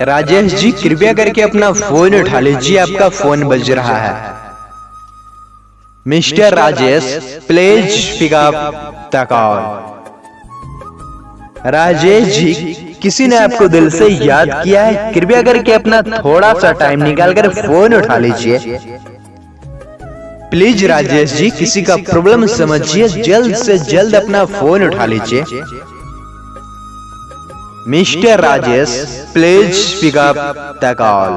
राजेश जी कृपया करके अपना फोन उठा लीजिए, आपका फोन बज रहा है। Mister Rajesh please pick up the call. Rajesh ji किसी ने आपको दिल से याद किया है, कृपया करके अपना थोड़ा सा टाइम निकालकर फोन उठा लीजिए प्लीज। राजेश जी किसी का प्रॉब्लम समझिए, जल्द से जल्द अपना फोन उठा लीजिए। Mister Rajesh please pick up the call.